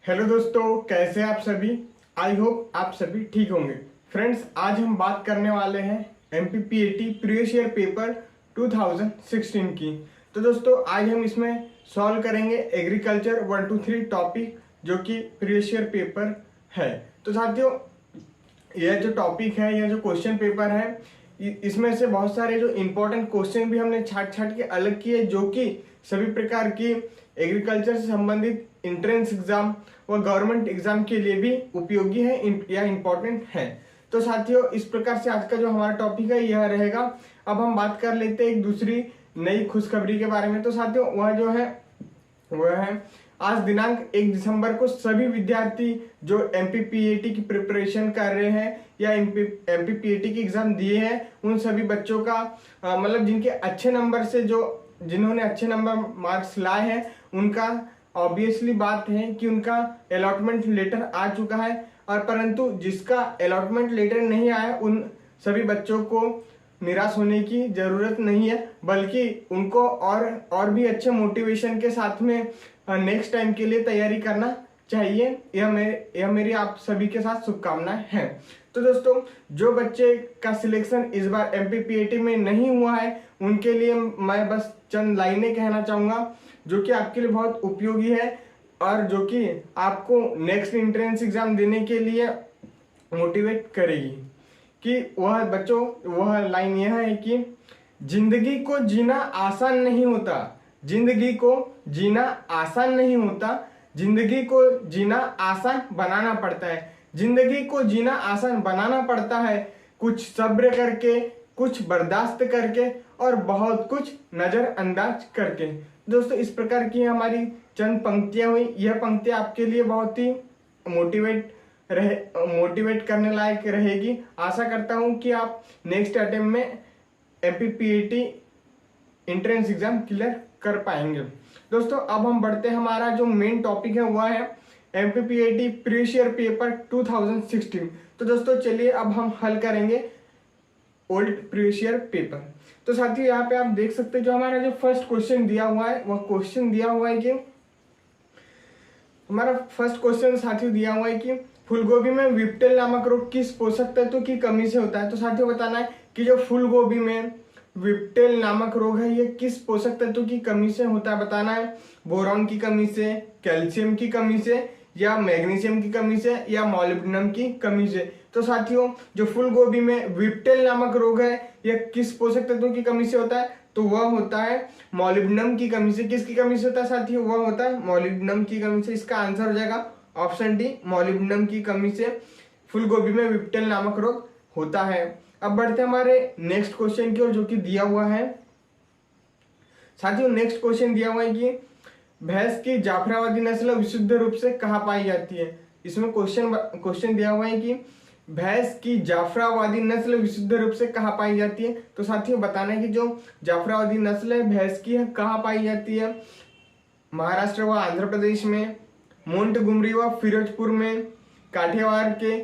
Hello दोस्तों, कैसे हैं आप सभी। आई होप आप सभी ठीक होंगे। फ्रेंड्स, आज हम बात करने वाले हैं MPPAT प्रीवियस ईयर पेपर 2016 की। तो दोस्तों, आज हम इसमें सॉल्व करेंगे एग्रीकल्चर 1 to 3 टॉपिक, जो कि प्रीवियस ईयर पेपर है। तो साथियों, यह जो टॉपिक है, यह जो क्वेश्चन पेपर है, इसमें से बहुत सारे जो इम्पोर्टेंट क्वेश्चन भी हमने छाट के अलग किए, जो कि सभी प्रकार की एग्रीकल्चर से संबंधित एंट्रेंस एग्जाम व गवर्नमेंट एग्जाम के लिए भी उपयोगी है या इम्पोर्टेंट है। तो साथियों, इस प्रकार से आज का जो हमारा टॉपिक है यह रहेगा। अब हम बात कर लेते हैं एक दूसरी नई खुशखबरी के बारे में। तो साथियों, वह है आज दिनांक 1 दिसंबर को सभी विद्यार्थी जो MPPAT की प्रिपरेशन कर रहे हैं या MPPAT की एग्जाम दिए हैं, उन सभी बच्चों का मतलब जिनके अच्छे नंबर से जिन्होंने अच्छे नंबर मार्क्स लाए हैं, उनका ऑब्वियसली बात है कि उनका अलॉटमेंट लेटर आ चुका है। और परंतु जिसका अलॉटमेंट लेटर नहीं आया, उन सभी बच्चों को निराश होने की जरूरत नहीं है, बल्कि उनको और भी अच्छे मोटिवेशन के साथ में नेक्स्ट टाइम के लिए तैयारी करना चाहिए। यह मेरी आप सभी के साथ शुभकामनाएं हैं। तो दोस्तों, जो बच्चे का सिलेक्शन इस बार MPPAT में नहीं हुआ है, उनके लिए मैं बस चंद लाइनें कहना चाहूंगा, जो कि आपके लिए बहुत उपयोगी है और जो कि आपको नेक्स्ट एंट्रेंस एग्जाम देने के लिए मोटिवेट करेगी। कि वह लाइन यह है कि जिंदगी को जीना आसान नहीं होता, जिंदगी को जीना आसान नहीं होता, जिंदगी को जीना आसान बनाना पड़ता है, जिंदगी को जीना आसान बनाना पड़ता है, कुछ सब्र करके, कुछ बर्दाश्त करके और बहुत कुछ नजरअंदाज करके। दोस्तों, इस प्रकार की हमारी चंद पंक्तियां हुई। यह पंक्तियां आपके लिए बहुत ही मोटिवेट करने लायक रहेगी। आशा करता हूं कि आप नेक्स्ट अटेम्प्ट में MPPAT एंट्रेंस एग्जाम क्लियर कर पाएंगे। दोस्तों, अब हम बढ़ते हैं, हमारा जो मेन टॉपिक है वह है MPPAT प्रीवियस ईयर पेपर 2016। तो दोस्तों, चलिए अब हम हल करेंगे ओल्ड प्रीवियस ईयर पेपर। तो साथियों, यहाँ पे आप देख सकते हैं, जो हमारा जो फर्स्ट क्वेश्चन दिया हुआ है, वह क्वेश्चन दिया हुआ है कि हमारा फर्स्ट क्वेश्चन साथियों दिया हुआ है कि फूलगोभी में विप्टेल नामक रोग किस पोषक तत्व की कमी से होता है। तो साथियों, बताना है कि जो फूलगोभी में विप्टेल नामक रोग है, ये किस पोषक तत्व की कमी से होता है। बताना है बोरॉन की कमी से, कैल्शियम की कमी से, या मैग्नीशियम की कमी से, या मॉलिब्डेनम की कमी से। तो साथियों, जो फूलगोभी में विप्टेल नामक रोग है, यह किस पोषक तत्व की कमी से होता है। तो वह होता है मॉलिब्डेनम की कमी से। किसकी कमी से होता है साथियों? वह होता है मॉलिब्डेनम की कमी से। इसका आंसर हो जाएगा ऑप्शन डी, मॉलिब्डेनम की कमी से फूलगोभी में विप्टेल नामक रोग होता है। अब बढ़ते हैं हमारे नेक्स्ट क्वेश्चन की ओर, जो कि दिया हुआ है साथियों। नेक्स्ट क्वेश्चन दिया हुआ है कि भैंस की जाफराबादी नस्ल विशुद्ध रूप से कहाँ पाई जाती है। इसमें क्वेश्चन दिया हुआ है कि भैंस की जाफराबादी नस्ल विशुद्ध रूप से कहाँ पाई जाती है। तो साथियों, बताना है कि जो जाफराबादी नस्ल है भैंस की, है कहाँ पाई जाती है। महाराष्ट्र व आंध्र प्रदेश में, मोंटगुमरी व फिरोजपुर में, काठियावाड़ के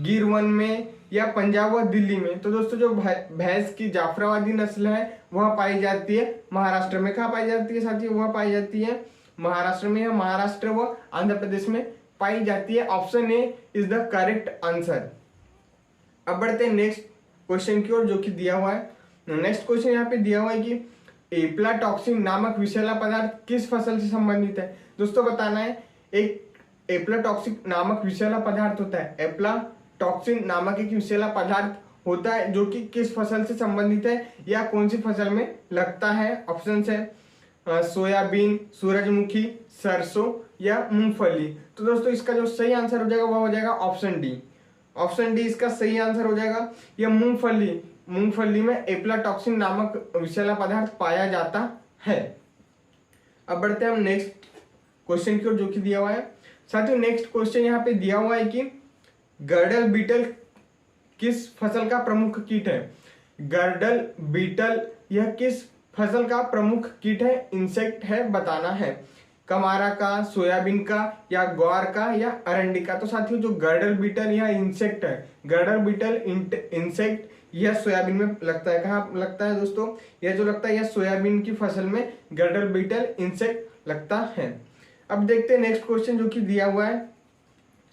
गिर वन में, या पंजाब व दिल्ली में। तो दोस्तों, जो भैंस की जाफराबादी नस्ल है वह पाई जाती है महाराष्ट्र में। कहाँ पाई जाती है साथियों? वह पाई जाती है महाराष्ट्र में, या महाराष्ट्र व आंध्र प्रदेश में पाई जाती है। Option A is the correct answer. अब बढ़ते हैं नेक्स्ट क्वेश्चन की ओर, जो कि दिया हुआ है। नेक्स्ट क्वेश्चन यहाँ पे दिया हुआ है कि एप्लाटॉक्सिन नामक विषैला पदार्थ किस फसल से संबंधित है। दोस्तों, बताना है, एक एप्लाटॉक्सिन नामक विषैला पदार्थ होता है। एप्लाटॉक्सिन नामक एक विषैला पदार्थ होता है, जो कि किस फसल से संबंधित है या कौन सी फसल में लगता है। ऑप्शन है सोयाबीन, सूरजमुखी, सरसों या मूंगफली। तो दोस्तों, इसका जो सही आंसर हो जाएगा वह हो जाएगा ऑप्शन डी। ऑप्शन डी इसका सही आंसर हो जाएगा। यह मूंगफली में एप्लाटॉक्सिन नामक विषैला पदार्थ पाया जाता है। अब बढ़ते हैं हम नेक्स्ट क्वेश्चन की ओर, जो कि दिया हुआ है साथियों। नेक्स्ट क्वेश्चन यहाँ पे दिया हुआ है कि गर्डल बीटल किस फसल का प्रमुख कीट है। गर्डल बीटल यह किस फसल का प्रमुख कीट है, इंसेक्ट है, बताना है। कमारा का, सोयाबीन का, या ग्वार का, या अरंडी का। तो साथियों, जो गर्डल बीटल यह इंसेक्ट है, गर्डल बीटल इंसेक्ट यह सोयाबीन में लगता है। कहाँ लगता है दोस्तों? यह जो लगता है यह सोयाबीन की फसल में गर्डल बीटल इंसेक्ट लगता है। अब देखते हैं नेक्स्ट क्वेश्चन जो कि दिया हुआ है।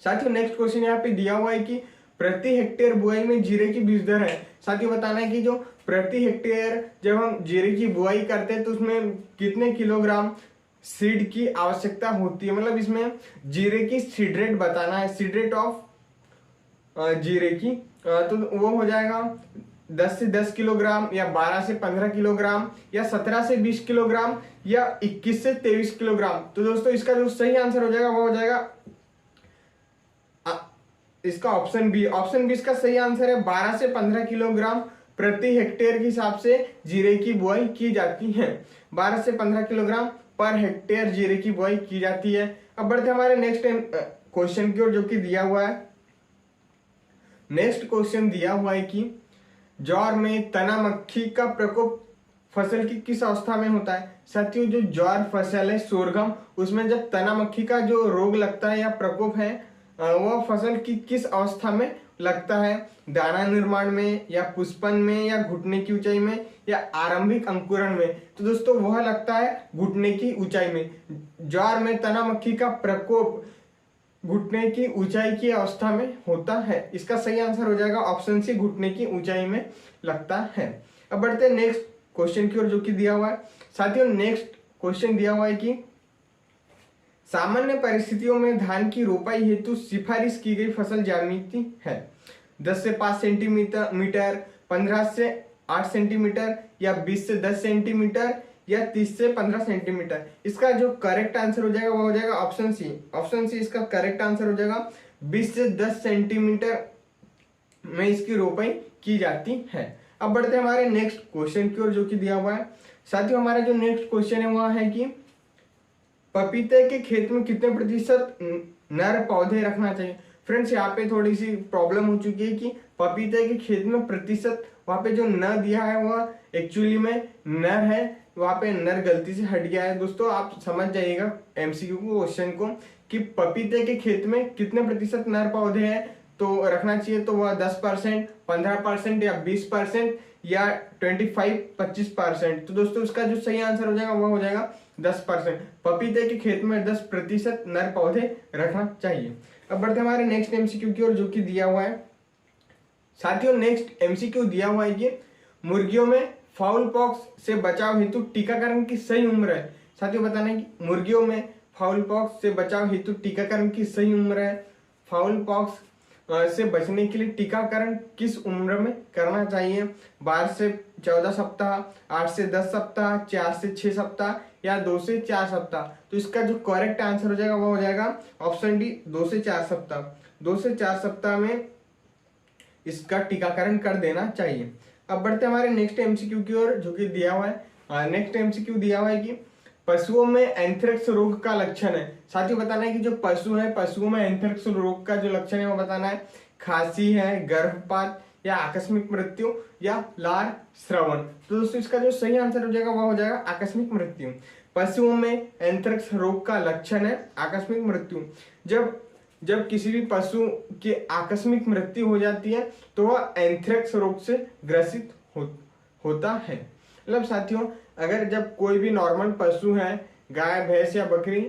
साथियों नेक्स्ट क्वेश्चन यहाँ पे दिया हुआ है कि प्रति हेक्टेयर बुआई में जीरे की बीज दर है। साथियों बताना है कि जो प्रति हेक्टेयर जब हम जीरे की बुआई करते हैं तो उसमें कितने किलोग्राम सीड की आवश्यकता होती है, मतलब इसमें जीरे की सीड रेट बताना है, सीड रेट ऑफ जीरे की। तो वो हो जाएगा 10 से 10 किलोग्राम या 12 से 15 किलोग्राम या 17 से 20 किलोग्राम या 21 से 23 किलोग्राम। तो दोस्तों इसका जो सही आंसर हो जाएगा वो हो जाएगा इसका ऑप्शन बी। ऑप्शन बी इसका सही आंसर है। 12 से 15 किलोग्राम प्रति हेक्टेयर के हिसाब से जीरे की बुआई की जाती है। 12 से 15 किलोग्राम पर हेक्टेयर जीरे की बुआई की जाती है। अब बढ़ते हमारे नेक्स्ट क्वेश्चन की ओर जो कि दिया हुआ है। नेक्स्ट क्वेश्चन दिया हुआ है कि ज्वार में तना मक्खी का प्रकोप फसल की किस अवस्था में होता है। साथियों जो ज्वार फसल है सोरगम, उसमें जब तना मक्खी का जो रोग लगता है या प्रकोप है वह फसल की किस अवस्था में लगता है, दाना निर्माण में या पुष्पन में या घुटने की ऊंचाई में या आरंभिक अंकुरण में। तो दोस्तों वह लगता है घुटने की ऊंचाई में। ज्वार में तना मक्खी का प्रकोप घुटने की ऊंचाई की अवस्था में होता है। इसका सही आंसर हो जाएगा ऑप्शन सी, घुटने की ऊंचाई में लगता है। अब बढ़ते हैं नेक्स्ट क्वेश्चन की ओर जो कि दिया हुआ है। साथियों नेक्स्ट क्वेश्चन दिया हुआ है कि सामान्य परिस्थितियों में धान की रोपाई हेतु सिफारिश की गई फसल ज्यामिति है। 10 से 5 सेंटीमीटर, 15 से 8 सेंटीमीटर या 20 से 10 सेंटीमीटर या 30 से 15 सेंटीमीटर। इसका जो करेक्ट आंसर हो जाएगा वो हो जाएगा ऑप्शन सी। ऑप्शन सी इसका करेक्ट आंसर हो जाएगा। 20 से 10 सेंटीमीटर में इसकी रोपाई की जाती है। अब बढ़ते हैं हमारे नेक्स्ट क्वेश्चन की ओर जो कि दिया हुआ है। साथियों हमारा जो नेक्स्ट क्वेश्चन है वह है कि पपीते के खेत में कितने प्रतिशत नर पौधे रखना चाहिए। फ्रेंड्स यहाँ पे थोड़ी सी प्रॉब्लम हो चुकी है कि पपीते के खेत में प्रतिशत वहां पे जो न दिया है वह एक्चुअली में नर है, वहां पे नर गलती से हट गया है। दोस्तों आप समझ जाइएगा एमसीक्यू क्वेश्चन को कि पपीते के खेत में कितने प्रतिशत नर पौधे हैं तो रखना चाहिए, तो वह 10%, 15% या 20% या 25-25%। तो दोस्तों इसका जो सही आंसर हो जाएगा वह हो जाएगा 10%। पपीते के खेत में 10% नर पौधे रखना चाहिए। अब बढ़ते हमारे नेक्स्ट एमसीक्यू की ओर जो कि दिया हुआ है। साथियों नेक्स्ट एमसीक्यू दिया हुआ है कि मुर्गियों में फाउल पॉक्स से बचाव हेतु टीकाकरण की सही उम्र है। साथियों बताना है कि मुर्गियों में फाउल पॉक्स से बचाव हेतु टीकाकरण की सही उम्र है। फाउल पॉक्स से बचने के लिए टीकाकरण किस उम्र में करना चाहिए। 12 से 14 सप्ताह, 8 से 10 सप्ताह, 4 से 6 सप्ताह या 2 से 4 सप्ताह। तो इसका जो करेक्ट आंसर हो जाएगा वो हो जाएगा ऑप्शन डी, 2 से 4 सप्ताह। 2 से 4 सप्ताह में इसका टीकाकरण कर देना चाहिए। अब बढ़ते हमारे नेक्स्ट एमसीक्यू की ओर जो कि दिया हुआ है। नेक्स्ट एमसीक्यू दिया हुआ है कि पशुओं में एंथ्रेक्स रोग का लक्षण है। साथियों बताना है कि जो पशु है पशुओं में एंथ्रेक्स रोग का जो लक्षण है वो बताना है। खांसी है, गर्भपात या आकस्मिक मृत्यु या लार श्रवण। तो दोस्तों इसका जो सही आंसर हो जाएगा वह हो जाएगा आकस्मिक मृत्यु। पशुओं में एंथ्रेक्स रोग का लक्षण है आकस्मिक मृत्यु। जब किसी भी पशु की आकस्मिक मृत्यु हो जाती है तो वह एंथ्रेक्स रोग से ग्रसित होता है। मतलब साथियों अगर जब कोई भी नॉर्मल पशु है, गाय भैंस या बकरी,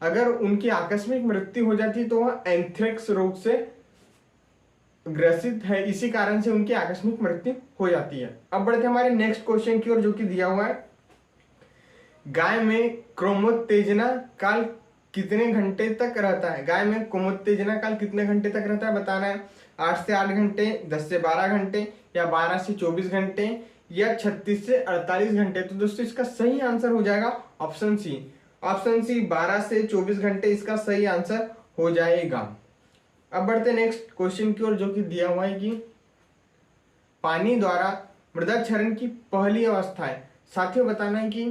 अगर उनकी आकस्मिक मृत्यु हो जाती है तो वह एंथ्रेक्स रोग से ग्रसित है, इसी कारण से उनकी आकस्मिक मृत्यु हो जाती है। अब बढ़ते हमारे नेक्स्ट क्वेश्चन की ओर जो कि दिया हुआ है। गाय में क्रोमोत्तेजना काल कितने घंटे तक रहता है। गाय में क्रोमोत्तेजना काल कितने घंटे तक रहता है बताना है। 8 से 8 घंटे, 10 से 12 घंटे या 12 से 24 घंटे या 36 से 48 घंटे। तो दोस्तों इसका सही आंसर हो जाएगा ऑप्शन सी। ऑप्शन सी 12 से 24 घंटे इसका सही आंसर हो जाएगा। अब बढ़ते नेक्स्ट क्वेश्चन की ओर जो कि दिया हुआ है कि पानी द्वारा मृदा क्षरण की पहली अवस्था है। साथियों बताना है कि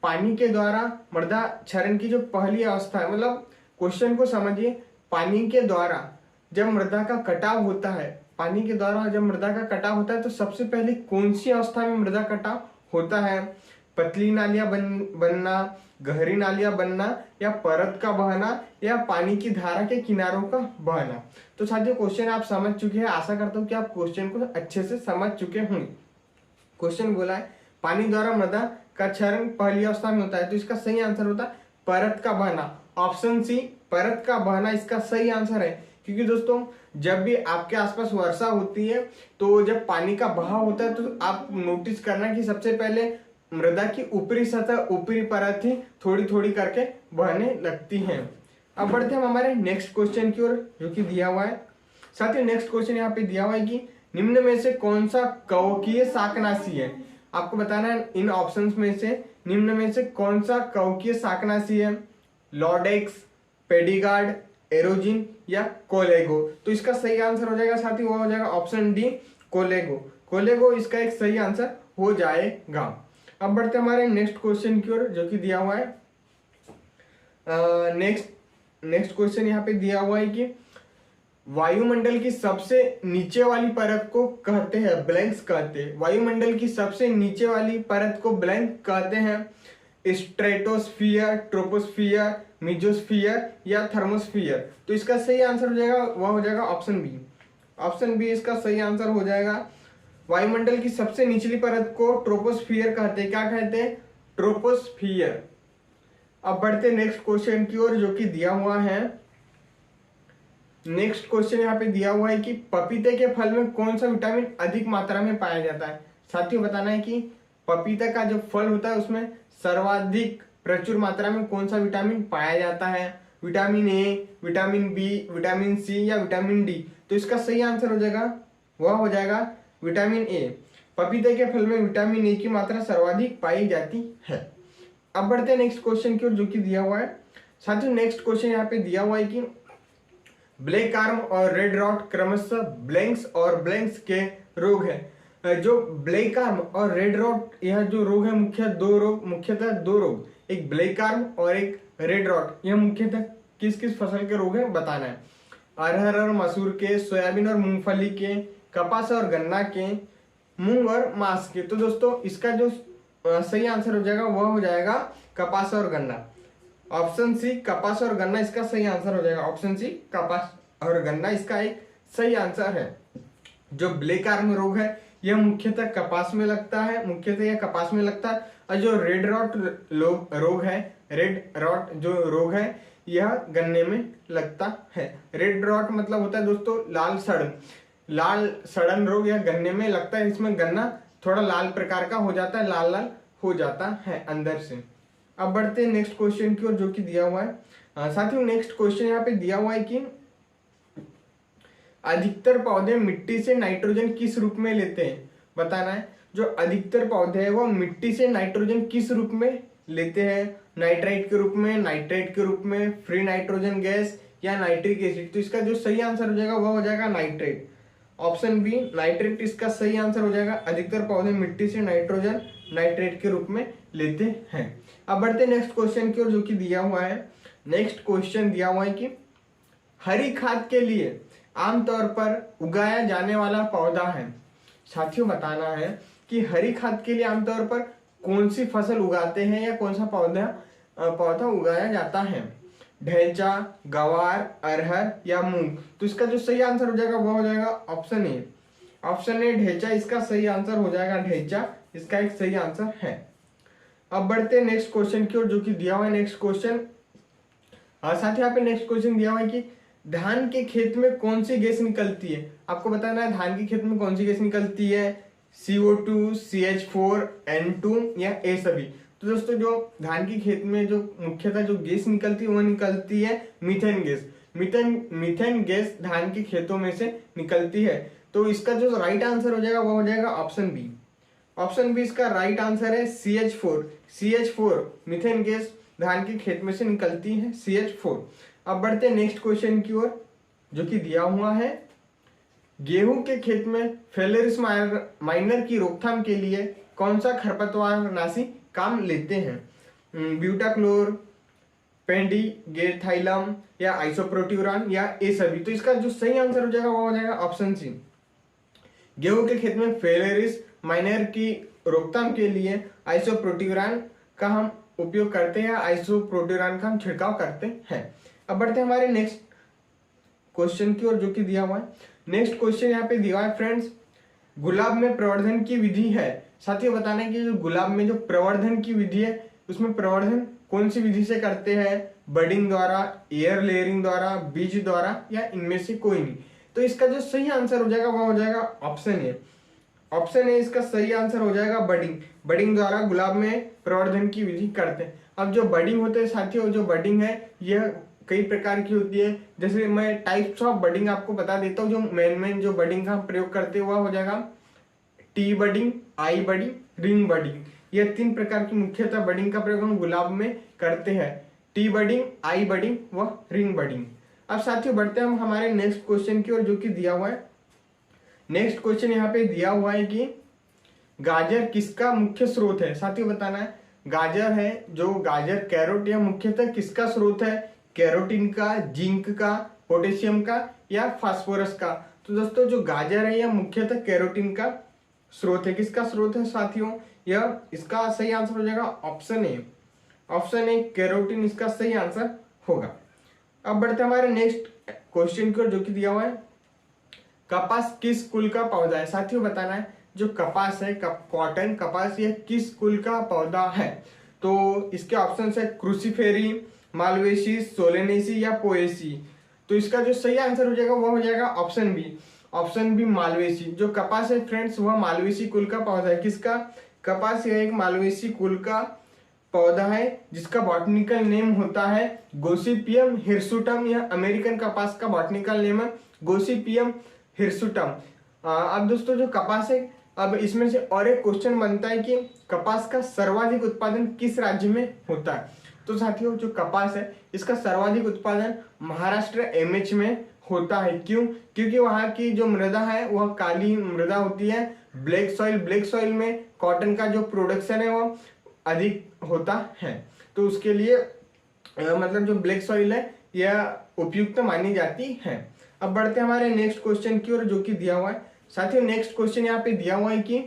पानी के द्वारा मृदा क्षरण की जो पहली अवस्था है, मतलब क्वेश्चन को समझिए। पानी के द्वारा जब मृदा का कटाव होता है, पानी के द्वारा जब मृदा का कटाव होता है तो सबसे पहले कौन सी अवस्था में मृदा कटाव होता है। पतली नालियां बनना, गहरी नालियां बनना या परत का बहना या पानी की धारा के किनारों का बहना। तो साथियों क्वेश्चन आप समझ चुके हैं। आशा करता हूँ कि आप क्वेश्चन को अच्छे से समझ चुके होंगे। क्वेश्चन बोला है पानी द्वारा मृदा का क्षरण पहली अवस्था में होता है, तो इसका सही आंसर होता है परत का बहना। ऑप्शन सी परत का बहना इसका सही आंसर है, क्योंकि दोस्तों जब भी आपके आसपास वर्षा होती है तो जब पानी का बहाव होता है तो आप नोटिस करना कि सबसे पहले मृदा की ऊपरी सतह, ऊपरी परत ही थोड़ी थोड़ी करके बहने लगती हैं। अब बढ़ते हैं हम हमारे नेक्स्ट क्वेश्चन की ओर, जो कि दिया हुआ है। साथ ही नेक्स्ट क्वेश्चन यहाँ पे दिया हुआ है कि निम्न में से कौन सा कवकीय शाकनाशी है। आपको बताना है इन ऑप्शंस में से निम्न में से कौन सा कवकीय शाकनाशी है। लॉडेक्स, पेडिगार्ड, एरोजिन या कोलेगो। तो इसका सही आंसर हो जाएगा साथी, वो हो जाएगा ऑप्शन डी कोलेगो। कोलेगो इसका एक सही आंसर हो जाएगा। अब बढ़ते हमारे नेक्स्ट क्वेश्चन की ओर, जो कि दिया हुआ है। नेक्स्ट क्वेश्चन यहाँ पे दिया हुआ है कि वायुमंडल की सबसे नीचे वाली परत को कहते हैं ब्लैंक्स कहते हैं। वायुमंडल की सबसे नीचे वाली परत को ब्लैंक कहते हैं। स्ट्रेटोस्फियर, ट्रोपोस्फियर, मिजोस्फियर या थर्मोस्फियर। तो इसका सही आंसर हो जाएगा, वह हो जाएगा ऑप्शन बी। ऑप्शन बी इसका सही आंसर हो जाएगा। वायुमंडल की सबसे निचली परत को ट्रोपोस्फियर कहते हैं। क्या कहते हैं? ट्रोपोस्फियर। अब बढ़ते नेक्स्ट क्वेश्चन की ओर, जो कि दिया हुआ है। नेक्स्ट क्वेश्चन यहाँ पे दिया हुआ है कि पपीते के फल में कौन सा विटामिन अधिक मात्रा में पाया जाता है। साथियों बताना है कि पपीता का जो फल होता है उसमें सर्वाधिक प्रचुर मात्रा में कौन सा विटामिन पाया जाता है। Vitamin A, vitamin B, vitamin C या विटामिन डी। तो इसका सही आंसर हो जाएगा, वह हो जाएगा विटामिन ए। पपीते के फल में विटामिन ए की मात्रा सर्वाधिक पाई जाती है। अब बढ़ते हैं नेक्स्ट क्वेश्चन की ओर, जो कि दिया हुआ है। साथियों नेक्स्ट क्वेश्चन यहाँ पे दिया हुआ है कि ब्लैक आर्म और रेड रॉट क्रमशः ब्लैंक्स और ब्लैंक्स के रोग है। जो ब्लैक आर्म और रेड रॉट यह जो रोग है मुख्यतः दो रोग, एक ब्लैक आर्म और एक रेड रॉट, यह मुख्यतः किस किस फसल के रोग है बताना है। अरहर और मसूर के, सोयाबीन और मूंगफली के, कपास और गन्ना के, मूंग और मांस के। तो दोस्तों इसका जो सही आंसर हो जाएगा वह हो जाएगा कपास और गन्ना। ऑप्शन सी कपास और गन्ना इसका सही आंसर हो जाएगा। ऑप्शन सी कपास और गन्ना इसका एक सही आंसर है। जो ब्लैक आर्म रोग है यह मुख्यतः कपास में लगता है, और जो रेड रॉट रोग है, रेड रॉट जो रोग है यह गन्ने में लगता है। रेड रॉट मतलब होता है दोस्तों लाल सड़न रोग, यह गन्ने में लगता है। इसमें गन्ना थोड़ा लाल प्रकार का हो जाता है, लाल हो जाता है अंदर से। अब बढ़ते हैं नेक्स्ट क्वेश्चन की ओर, जो कि दिया हुआ है। साथियों नेक्स्ट क्वेश्चन यहाँ पे दिया हुआ है कि अधिकतर पौधे मिट्टी से नाइट्रोजन किस रूप में लेते हैं बताना है। जो अधिकतर पौधे हैं वो मिट्टी से नाइट्रोजन किस रूप में लेते हैं। नाइट्राइट के रूप में, फ्री नाइट्रोजन गैस या नाइट्रिक एसिड। तो इसका जो सही आंसर हो जाएगा वह हो जाएगा नाइट्रेट। ऑप्शन बी नाइट्रेट इसका सही आंसर हो जाएगा। अधिकतर पौधे मिट्टी से नाइट्रोजन नाइट्रेट के रूप में लेते हैं। अब बढ़ते नेक्स्ट क्वेश्चन की ओर, जो कि दिया हुआ है। नेक्स्ट क्वेश्चन दिया हुआ है कि हरी खाद के लिए आमतौर पर उगाया जाने वाला पौधा है। साथियों बताना है कि हरी खाद के लिए आमतौर पर कौन सी फसल उगाते हैं या कौन सा पौधा उगाया जाता है। ढैंचा, गवार, अरहर या मूंग। तो इसका जो सही आंसर हो जाएगा वह हो जाएगा ऑप्शन ए। ऑप्शन ए ढैंचा इसका सही आंसर हो जाएगा। ढैंचा इसका एक सही आंसर है। अब बढ़ते हैं नेक्स्ट क्वेश्चन की ओर, जो कि दिया हुआ है नेक्स्ट क्वेश्चन। साथ ही यहाँ पे नेक्स्ट क्वेश्चन दिया हुआ है कि धान के खेत में कौन सी गैस निकलती है। आपको बताना है धान के खेत में कौन सी गैस निकलती है। CO2, CH4, N2 या ए सभी। तो दोस्तों जो धान के खेत में जो मुख्यतः जो गैस निकलती है वो निकलती है मीथेन गैस। मीथेन गैस धान के खेतों में से निकलती है। तो इसका जो राइट आंसर हो जाएगा वो हो जाएगा ऑप्शन बी। ऑप्शन बी इसका राइट आंसर है CH4 मीथेन गैस धान के खेत में से निकलती है CH4। अब बढ़ते हैं नेक्स्ट क्वेश्चन की ओर, जो कि दिया हुआ है। गेहूं के खेत में फेलेरिस माइनर की रोकथाम के लिए कौन सा खरपतवार नाशी काम लेते हैं। ब्यूटाक्लोर, पेंडिगेथाइलम या आइसोप्रोट्यूरान या ए सभी। तो इसका जो सही आंसर हो जाएगा वो हो जाएगा ऑप्शन सी। गेहूं के खेत में फेलेरिस माइनर की रोकथाम के लिए आइसोप्रोट्यूरान का हम उपयोग करते हैं, आइसोप्रोट्यूरान का हम छिड़काव करते हैं। अब बढ़ते हैं हमारे नेक्स्ट क्वेश्चन की ओर, जो कि दिया हुआ है। नेक्स्ट क्वेश्चन यहाँ पे दिया है फ्रेंड्स, गुलाब में प्रवर्धन की विधि है। साथियों बताना है कि जो गुलाब में जो प्रवर्धन की विधि है उसमें प्रवर्धन कौन सी विधि से करते हैं, बडिंग द्वारा, एयर लेयरिंग द्वारा, बीज द्वारा, या इनमें से कोई नहीं। तो इसका जो सही आंसर हो जाएगा वह हो जाएगा ऑप्शन ए। ऑप्शन ए इसका सही आंसर हो जाएगा बडिंग। बडिंग द्वारा गुलाब में प्रवर्धन की विधि करते हैं। अब जो बडिंग होते हैं साथियों, जो बडिंग है यह कई प्रकार की होती है। जैसे मैं टाइप्स ऑफ बडिंग आपको बता देता हूँ। जो मेन जो बडिंग का प्रयोग करते हैं वह हो जाएगा टी बडिंग, आई बडिंग, रिंग बडिंग। यह 3 प्रकार की मुख्यतः बडिंग का प्रयोग हम गुलाब में करते हैं, टी बडिंग, आई बडिंग व रिंग बडिंग। अब साथियों बढ़ते हैं हम हमारे नेक्स्ट क्वेश्चन की ओर, जो कि दिया हुआ है। नेक्स्ट क्वेश्चन यहाँ पे दिया हुआ है कि गाजर किसका मुख्य स्रोत है। साथियों बताना है, गाजर है जो गाजर कैरोट, यह मुख्यतः किसका स्रोत है, कैरोटीन का, जिंक का, पोटेशियम का या फास्फोरस का। तो दोस्तों जो गाजर है यह मुख्यतः कैरोटीन का स्रोत है। किसका स्रोत है साथियों, यह इसका सही आंसर हो जाएगा option A. Option A carotene इसका सही आंसर होगा। अब बढ़ते हमारे नेक्स्ट क्वेश्चन की ओर, जो कि दिया हुआ है कपास किस कुल का पौधा है। साथियों बताना है जो कपास है, कॉटन कपास, यह किस कुल का पौधा है। तो इसके ऑप्शन है क्रूसीफेरी, मालवेसी, सोलेनेसी या पोएसी। तो इसका जो सही आंसर हो जाएगा वह हो जाएगा ऑप्शन बी। ऑप्शन बी मालवेसी। जो कपास है फ्रेंड्स वह मालवेसी कुल का पौधा है। किसका, कपास यह एक मालवेसी कुल का पौधा है जिसका बॉटनिकल नेम होता है गोसिपियम हिरसुटम। यह अमेरिकन कपास का बॉटनिकल नेम है गोसिपियम हिरसुटम। अब दोस्तों जो कपास है, अब इसमें से और एक क्वेश्चन बनता है कि कपास का सर्वाधिक उत्पादन किस राज्य में होता है। तो साथियों जो कपास है इसका सर्वाधिक उत्पादन महाराष्ट्र एमएच में होता है। क्यों, क्योंकि वहाँ की जो मृदा है वह काली मृदा होती है, ब्लैक सॉइल में कॉटन का जो प्रोडक्शन है वह अधिक होता है। तो उसके लिए मतलब जो ब्लैक सॉइल है यह उपयुक्त मानी जाती है। अब बढ़ते हैं हमारे नेक्स्ट क्वेश्चन की ओर, जो कि दिया हुआ है। साथियों नेक्स्ट क्वेश्चन यहाँ पे दिया हुआ है कि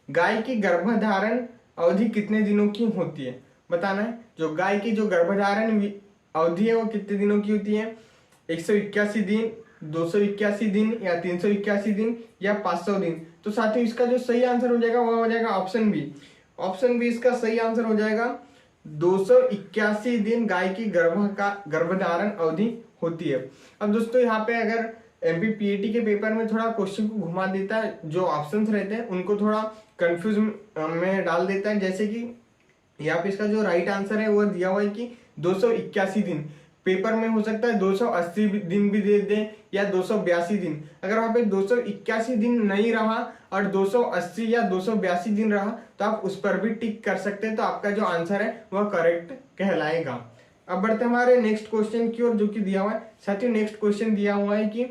गाय की गर्भधारण अवधि कितने दिनों की होती है। बताना है जो गाय की जो गर्भधारण अवधि है वो कितने दिनों की होती है, 181 दिन, 281 दिन या 381 दिन या 500 दिन। तो साथियों इसका जो सही आंसर हो जाएगा वह हो जाएगा ऑप्शन बी। ऑप्शन बी इसका सही आंसर हो जाएगा 281 दिन गाय की गर्भधारण अवधि होती है। अब दोस्तों यहाँ पे अगर एमपीपीएटी के पेपर में थोड़ा क्वेश्चन को घुमा देता है, जो ऑप्शंस रहते हैं उनको थोड़ा कंफ्यूज में डाल देता है। जैसे कि यहाँ पे इसका जो राइट आंसर है वो दिया हुआ है कि 281 दिन। पेपर में हो सकता है 280 दिन भी दे दे या 282 दिन। अगर वहाँ पे 281 दिन नहीं रहा और 280 या 282 दिन रहा तो आप उस पर भी टिक कर सकते हैं। तो आपका जो आंसर है वह करेक्ट कहलाएगा। अब बढ़ते हमारे नेक्स्ट क्वेश्चन की ओर, जो कि दिया हुआ है। साथियों नेक्स्ट क्वेश्चन दिया हुआ है कि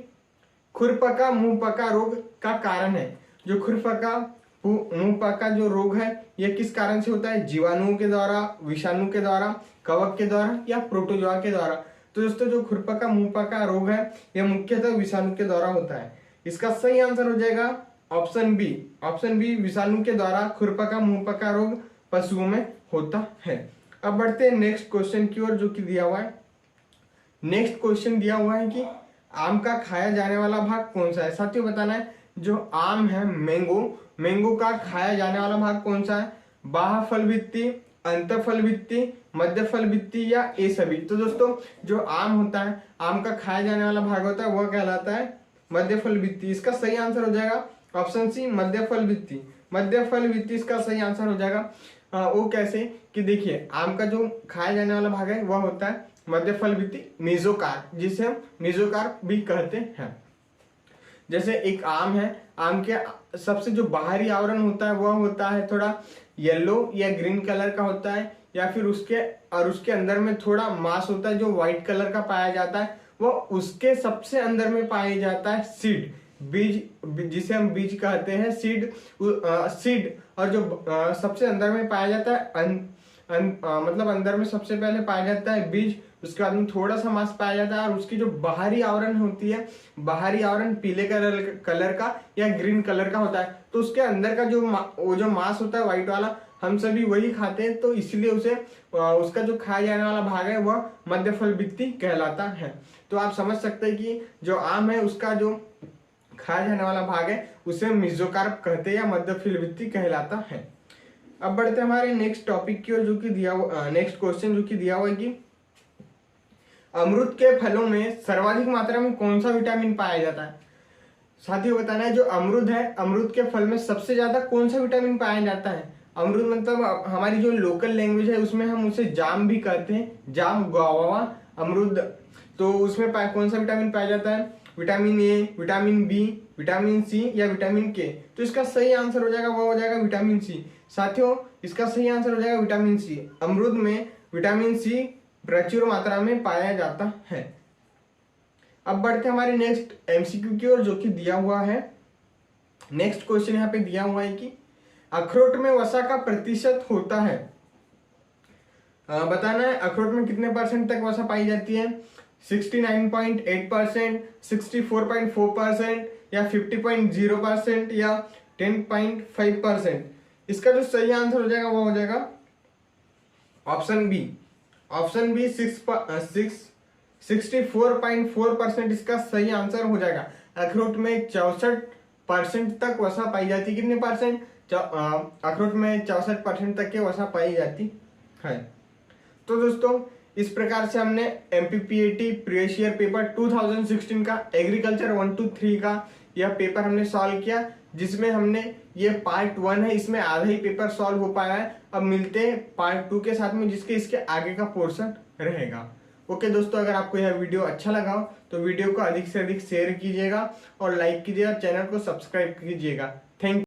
खुरपका मुंहपका रोग का कारण है। जो खुरपका मुंहपका जो रोग है यह किस कारण से होता है, जीवाणुओं के द्वारा, विषाणु के द्वारा, कवक के द्वारा या प्रोटोजोआ के द्वारा। तो दोस्तों जो खुरपका मुंहपका रोग है यह मुख्यतः विषाणु के द्वारा होता है। इसका सही आंसर हो जाएगा ऑप्शन बी। ऑप्शन बी विषाणु के द्वारा खुरपका मुंहपका रोग पशुओं में होता है। अब बढ़ते हैं नेक्स्ट क्वेश्चन की ओर, जो कि दिया हुआ है। नेक्स्ट क्वेश्चन दिया हुआ है कि आम का खाया जाने वाला भाग कौन सा है। साथियों बताना है जो आम है मैंगो का खाया जाने वाला भाग कौन सा है, बाह्य फल भित्ति, अंत फल भित्ति, मध्य फल भित्ति या ये सभी। तो दोस्तों जो आम होता है, आम का खाया जाने वाला भाग होता है वह कहलाता है मध्य फल भित्ति। इसका सही आंसर हो जाएगा ऑप्शन सी मध्य फल भित्ति। मध्य फल भित्ति इसका सही आंसर हो जाएगा। वो कैसे कि देखिए आम का जो खाया जाने वाला भाग है वह होता है मध्य फल भित्ति, मेसोकार्प, जिसे हम मेसोकार्प भी कहते हैं। जैसे एक आम है, आम के सबसे जो बाहरी आवरण होता है वह होता है थोड़ा येलो या ग्रीन कलर का होता है, या फिर उसके अंदर में थोड़ा मांस होता है जो व्हाइट कलर का पाया जाता है। वह उसके सबसे अंदर में पाया जाता है सीड, बीज, जिसे हम बीज कहते हैं, सीड। और जो सबसे अंदर में पाया जाता है मतलब अंदर में सबसे पहले पाया जाता है बीज, उसके बाद में थोड़ा सा मांस पाया जाता है और उसकी जो बाहरी आवरण होती है, बाहरी आवरण पीले कलर का या ग्रीन कलर का होता है। तो उसके अंदर का जो मांस होता है व्हाइट वाला, हम सभी वही खाते हैं। तो इसलिए उसका जो खाया जाने वाला भाग है वह मध्य फल भित्ति कहलाता है। तो आप समझ सकते हैं कि जो आम है उसका जो खाया जाने वाला भाग है उसे मेसोकार्प कहते हैं या मध्य फल भित्ति कहलाता है। अब बढ़ते हैं हमारे नेक्स्ट टॉपिक की ओर, जो कि नेक्स्ट क्वेश्चन जो कि दिया हुआ है कि अमरूद के फलों में सर्वाधिक मात्रा में कौन सा विटामिन पाया जाता है। साथियों बताना है जो अमरूद है, अमरूद के फल में सबसे ज्यादा कौन सा विटामिन पाया जाता है। अमरूद मतलब हमारी जो लोकल लैंग्वेज है उसमें हम उसे जाम भी कहते हैं, जाम, गुआवा, अमरूद। तो उसमें कौन सा विटामिन पाया जाता है, vitamin A, vitamin B, vitamin C या विटामिन के। तो इसका सही आंसर हो जाएगा, वो हो जाएगा विटामिन सी। साथियों इसका सही आंसर हो जाएगा विटामिन सी। अमरूद में विटामिन सी प्रचुर मात्रा में पाया जाता है। अब बढ़ते हमारे नेक्स्ट एमसीक्यू की ओर, जो कि दिया हुआ है नेक्स्ट क्वेश्चन यहाँ पे दिया हुआ है कि अखरोट में वसा का प्रतिशत होता है। बताना है अखरोट में कितने परसेंट तक वसा पाई जाती है। 69.8%, 64.4% या 50.0% या 10.5%। इसका जो सही आंसर हो जाएगा वो हो जाएगा ऑप्शन बी। ऑप्शन बी 64.4% इसका सही आंसर हो जाएगा। अखरोट में 64% तक वसा पाई जाती है। कितने परसेंट? अखरोट में 64% तक की वसा पाई जाती है। तो दोस्तों इस प्रकार से हमने एमपीपीएटी प्रीवियस ईयर पेपर 2016 का एग्रीकल्चर 1 to 3 का यह पेपर हमने सॉल्व किया, जिसमें हमने ये पार्ट 1 है, इसमें आधा ही पेपर सॉल्व हो पाया है। अब मिलते हैं पार्ट 2 के साथ में, जिसके इसके आगे का पोर्शन रहेगा। ओके दोस्तों, अगर आपको यह वीडियो अच्छा लगा हो तो वीडियो को अधिक से अधिक शेयर कीजिएगा और लाइक कीजिएगा, चैनल को सब्सक्राइब कीजिएगा। थैंक